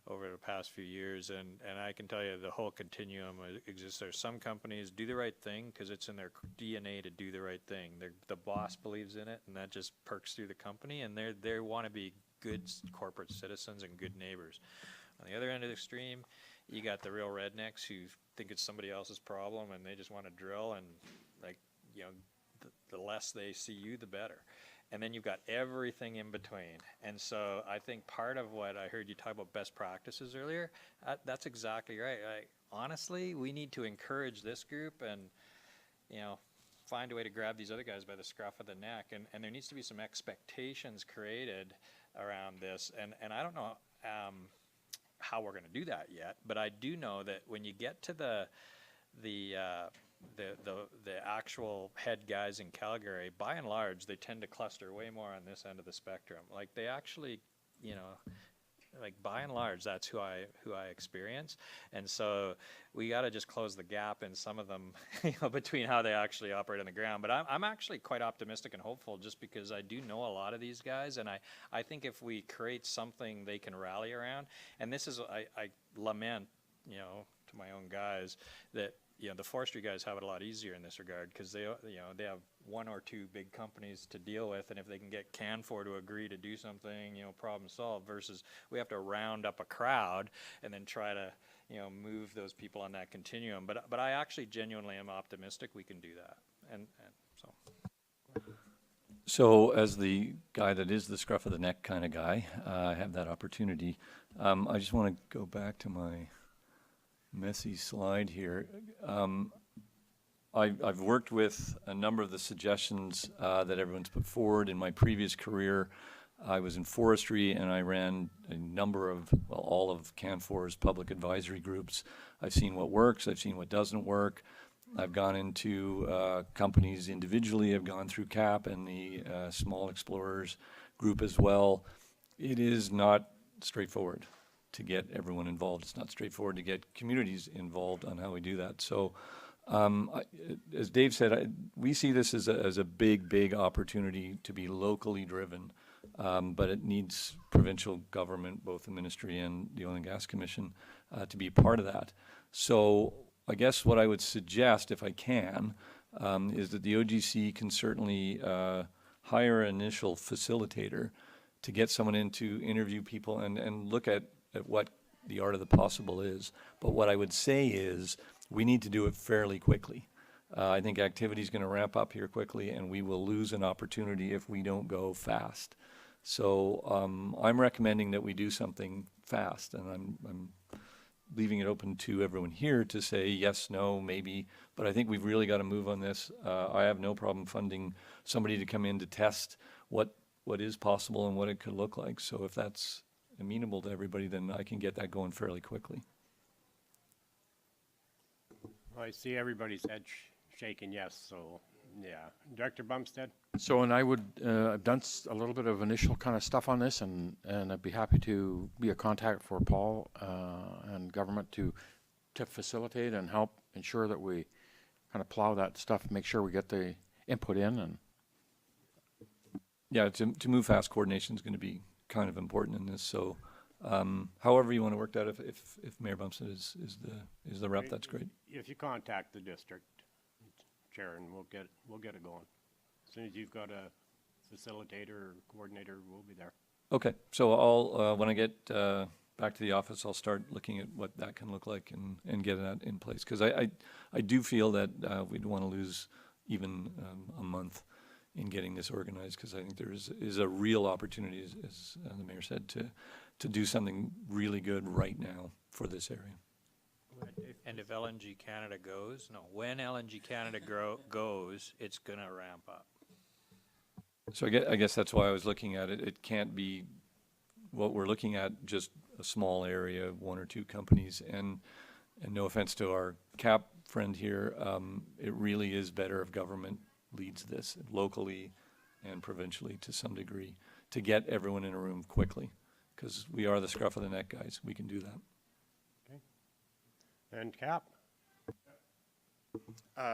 over the past few years, and I can tell you the whole continuum exists there. Some companies do the right thing because it's in their DNA to do the right thing. The boss believes in it, and that just perks through the company, and they want to be good corporate citizens and good neighbors. On the other end of the extreme, you got the real rednecks who think it's somebody else's problem, and they just want to drill, and like, you know, the less they see you, the better. And then you've got everything in between. And so I think part of what I heard you talk about best practices earlier, that's exactly right. Honestly, we need to encourage this group and, you know, find a way to grab these other guys by the scruff of the neck. And there needs to be some expectations created around this. And I don't know how we're going to do that yet, but I do know that when you get to the actual head guys in Calgary, by and large, they tend to cluster way more on this end of the spectrum. Like they actually, you know, like by and large, that's who I experience. And so we got to just close the gap in some of them, you know, between how they actually operate on the ground. But I'm actually quite optimistic and hopeful, just because I do know a lot of these guys, and I think if we create something they can rally around, and this is, I lament, you know, to my own guys that, you know, the forestry guys have it a lot easier in this regard because they, you know, they have one or two big companies to deal with, and if they can get Canfor to agree to do something, you know, problem solved, versus we have to round up a crowd and then try to, you know, move those people on that continuum. But I actually genuinely am optimistic we can do that, and so. So as the guy that is the scruff of the neck kind of guy, I have that opportunity. I just want to go back to my messy slide here. I've worked with a number of the suggestions that everyone's put forward. In my previous career, I was in forestry, and I ran a number of, well, all of Canfor's public advisory groups. I've seen what works, I've seen what doesn't work. I've gone into companies individually. I've gone through CAPP and the Small Explorers group as well. It is not straightforward to get everyone involved. It's not straightforward to get communities involved on how we do that. So as Dave said, we see this as a big opportunity to be locally driven, but it needs provincial government, both the ministry and the Oil and Gas Commission, to be part of that. So I guess what I would suggest, if I can, is that the OGC can certainly hire an initial facilitator to get someone in to interview people and look at what the art of the possible is. But what I would say is we need to do it fairly quickly. I think activity is going to ramp up here quickly, and we will lose an opportunity if we don't go fast. So I'm recommending that we do something fast, and I'm leaving it open to everyone here to say yes, no, maybe, but I think we've really got to move on this. I have no problem funding somebody to come in to test what is possible and what it could look like. So if that's amenable to everybody, then I can get that going fairly quickly. I see everybody's head shaking yes, so yeah. Director Bumstead? So, and I would, I've done a little bit of initial kind of stuff on this, and I'd be happy to be a contact for Paul and government to facilitate and help ensure that we kind of plow that stuff, make sure we get the input in. And yeah, to move fast, coordination is going to be kind of important in this. So however you want to work that, if Mayor Bumstead is the rep, that's great. If you contact the district chair, and we'll get it going. As soon as you've got a facilitator or coordinator, we'll be there. Okay, so I'll when I get back to the office, I'll start looking at what that can look like and get that in place, because I do feel that we don't want to lose even a month in getting this organized, because I think there is a real opportunity, as the mayor said, to do something really good right now for this area. And if LNG Canada when LNG Canada goes, it's gonna ramp up. So I guess that's why I was looking at it. It can't be what we're looking at, just a small area, one or two companies. And no offense to our CAPP friend here, it really is better if government leads this locally and provincially to some degree to get everyone in a room quickly, because we are the scruff of the neck guys. We can do that. And CAPP?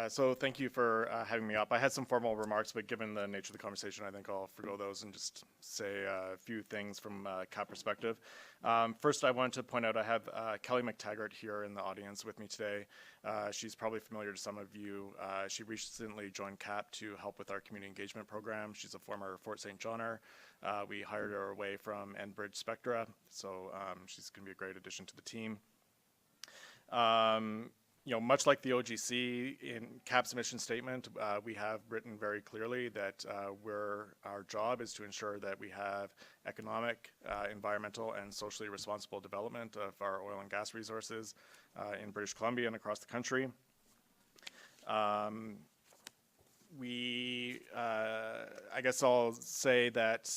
So thank you for having me up. I had some formal remarks, but given the nature of the conversation, I think I'll forgo those and just say a few things from CAPP perspective. First, I wanted to point out I have Kelly McTaggart here in the audience with me today. She's probably familiar to some of you. She recently joined CAPP to help with our community engagement program. She's a former Fort St. Johner. We hired her away from Enbridge Spectra, so she's going to be a great addition to the team. You know, much like the OGC, in CAPP's mission statement, we have written very clearly that our job is to ensure that we have economic, environmental, and socially responsible development of our oil and gas resources in British Columbia and across the country. I guess I'll say that,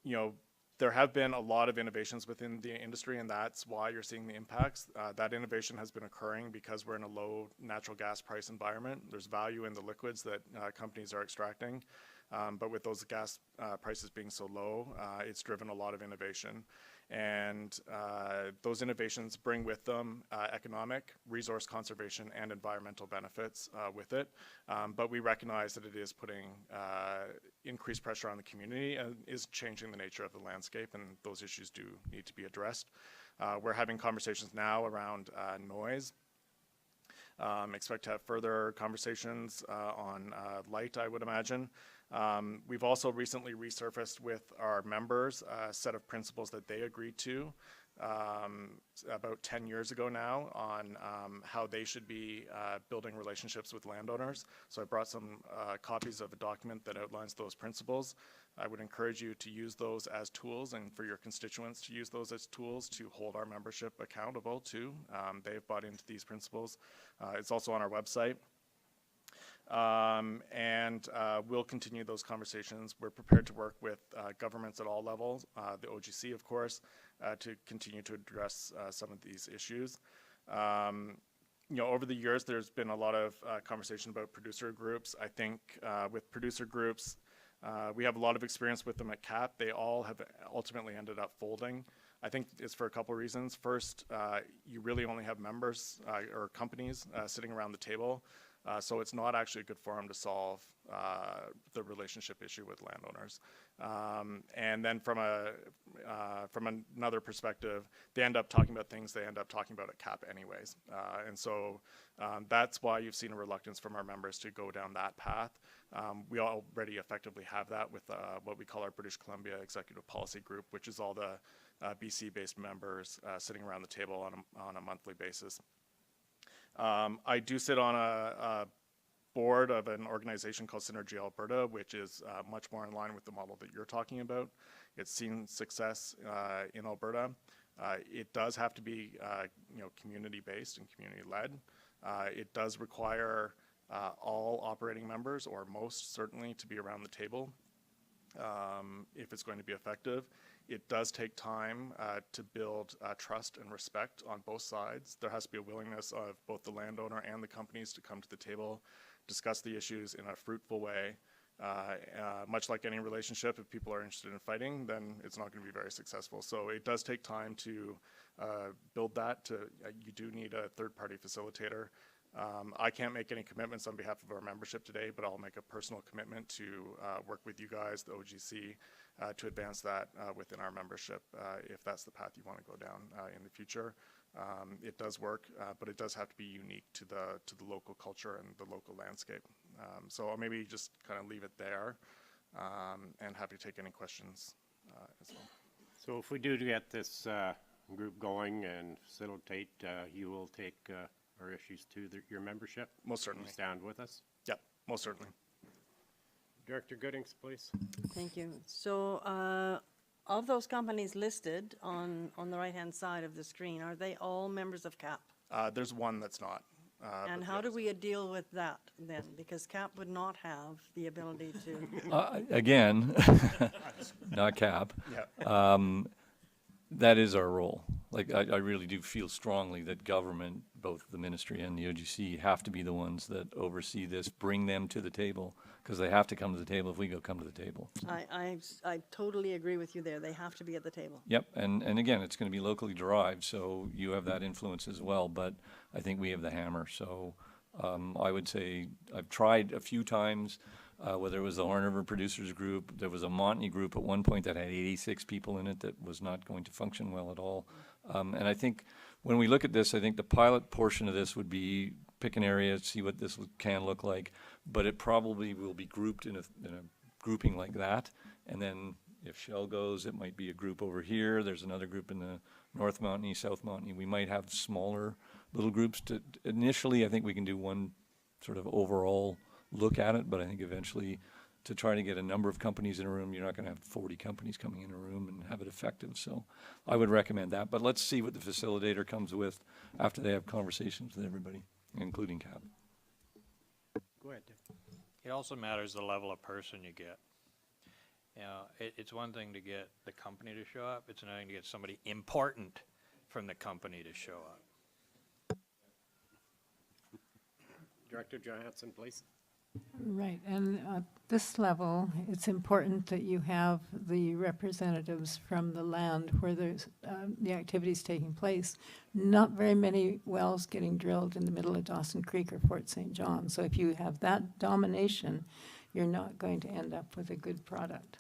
you know, there have been a lot of innovations within the industry, and that's why you're seeing the impacts. That innovation has been occurring because we're in a low natural gas price environment. There's value in the liquids that companies are extracting, but with those gas prices being so low, it's driven a lot of innovation. And those innovations bring with them economic, resource conservation, and environmental benefits with it. But we recognize that it is putting increased pressure on the community and is changing the nature of the landscape, and those issues do need to be addressed. We're having conversations now around noise. Expect to have further conversations on light, I would imagine. We've also recently resurfaced with our members a set of principles that they agreed to about 10 years ago now on how they should be building relationships with landowners. So I brought some copies of a document that outlines those principles. I would encourage you to use those as tools, and for your constituents to use those as tools to hold our membership accountable too. They've bought into these principles. It's also on our website. We'll continue those conversations. We're prepared to work with governments at all levels, the OGC, of course, to continue to address some of these issues. You know, over the years, there's been a lot of conversation about producer groups. I think with producer groups, we have a lot of experience with them at CAPP. They all have ultimately ended up folding. I think it's for a couple reasons. First, you really only have members or companies sitting around the table. So it's not actually a good forum to solve the relationship issue with landowners. And then from another perspective, they end up talking about things they end up talking about at CAPP anyways. And so that's why you've seen a reluctance from our members to go down that path. We already effectively have that with what we call our British Columbia Executive Policy Group, which is all the BC-based members sitting around the table on a monthly basis. I do sit on a board of an organization called Synergy Alberta, which is much more in line with the model that you're talking about. It's seen success in Alberta. It does have to be community-based and community-led. It does require all operating members, or most certainly, to be around the table if it's going to be effective. It does take time to build trust and respect on both sides. There has to be a willingness of both the landowner and the companies to come to the table, discuss the issues in a fruitful way. Much like any relationship, if people are interested in fighting, then it's not going to be very successful. So it does take time to build that. You do need a third-party facilitator. I can't make any commitments on behalf of our membership today, but I'll make a personal commitment to work with you guys, the OGC, to advance that within our membership if that's the path you want to go down in the future. It does work, but it does have to be unique to the local culture and the local landscape. So I'll maybe just kind of leave it there, and happy to take any questions as well. So if we do get this group going and facilitate, you will take our issues to your membership? Most certainly. Stand with us? Yep, most certainly. Director Goodings, please. Thank you. So, of those companies listed on the right-hand side of the screen, are they all members of CAPP? There's one that's not. And but how the do others- we deal with that then? Because CAPP would not have the ability to, Again, not CAP. Yeah. That is our role. Like, I really do feel strongly that government, both the ministry and the OGC, have to be the ones that oversee this, bring them to the table, because they have to come to the table if we come to the table. I totally agree with you there. They have to be at the table. Yep, and again, it's gonna be locally derived, so you have that influence as well, but I think we have the hammer, so, I would say, I've tried a few times, whether it was the Horn River Producers Group, there was a Montney group at one point that had 86 people in it that was not going to function well at all. And I think, when we look at this, I think the pilot portion of this would be pick an area, see what this can look like, but it probably will be grouped in a grouping like that, and then if Shell goes, it might be a group over here, there's another group in the North Mountain, South Mountain, we might have smaller little groups to, initially, I think we can do one sort of overall look at it, but I think eventually to try to get a number of companies in a room, you're not gonna have 40 companies coming in a room and have it effective, so I would recommend that, but let's see what the facilitator comes with after they have conversations with everybody, including CAP. Go ahead, Dave. It also matters the level of person you get. You know, it's one thing to get the company to show up, it's another thing to get somebody important from the company to show up. Director Johansson, please. Right, and at this level, it's important that you have the representatives from the land where there's the activities taking place. Not very many wells getting drilled in the middle of Dawson Creek or Fort St. John. So if you have that domination, you're not going to end up with a good product.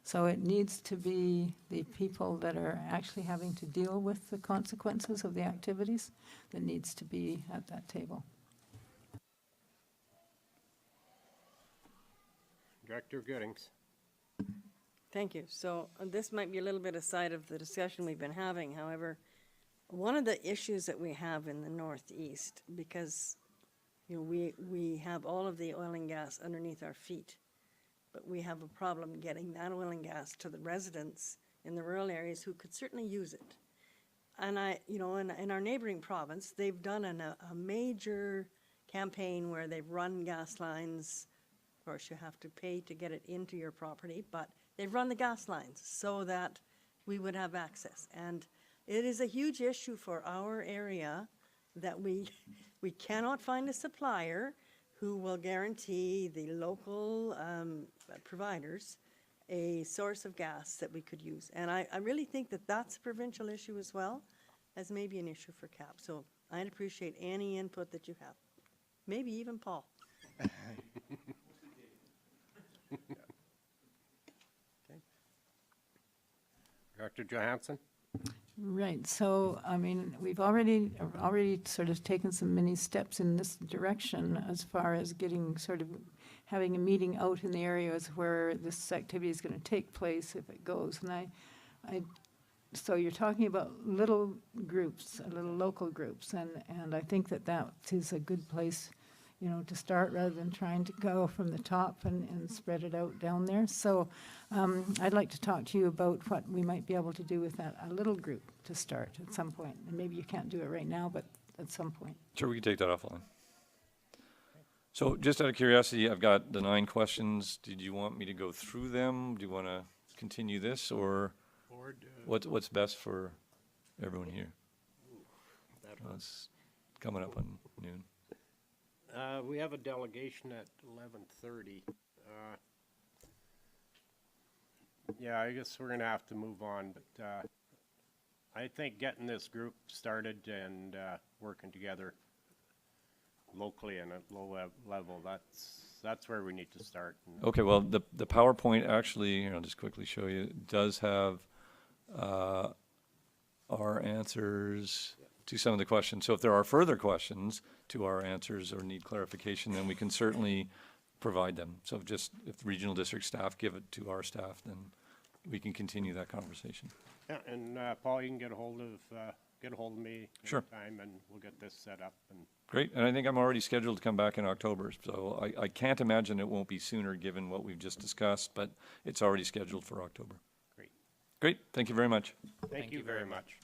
So it needs to be the people that are actually having to deal with the consequences of the activities that needs to be at that table. Director Goodings. Thank you. So this might be a little bit aside of the discussion we've been having. However, one of the issues that we have in the Northeast, because you know we have all of the oil and gas underneath our feet, but we have a problem getting that oil and gas to the residents in the rural areas who could certainly use it. And in our neighboring province, they've done a major campaign where they've run gas lines. Of course, you have to pay to get it into your property, but they've run the gas lines so that we would have access. And it is a huge issue for our area that we cannot find a supplier who will guarantee the local providers a source of gas that we could use. And I really think that that's a provincial issue as well as maybe an issue for CAPP. So I'd appreciate any input that you have. Maybe even Paul. Director Johansson. Right, so, I mean, we've already sort of taken some many steps in this direction as far as getting sort of, having a meeting out in the areas where this activity is gonna take place if it goes. And so you're talking about little groups, little local groups, and I think that is a good place, you know, to start rather than trying to go from the top and spread it out down there. So I'd like to talk to you about what we might be able to do with that, a little group to start at some point. And maybe you can't do it right now, but at some point. Sure, we can take that offline. So just out of curiosity, I've got the 9 questions. Did you want me to go through them? Do you want to continue this, or what's best for everyone here? Well, it's coming up on noon. We have a delegation at 11:30. Yeah, I guess we're gonna have to move on, but I think getting this group started and working together locally and at low level, that's where we need to start. Okay, well, the PowerPoint actually, here, I'll just quickly show you, does have our answers to some of the questions. So if there are further questions to our answers or need clarification, then we can certainly provide them. So just if regional district staff give it to our staff, then we can continue that conversation. Yeah, and Paul, you can get a hold of get a hold of me Sure. anytime, and we'll get this set up. And Great, and I think I'm already scheduled to come back in October, so I can't imagine it won't be sooner, given what we've just discussed, but it's already scheduled for October. great. Great, thank you very much. Thank you very much.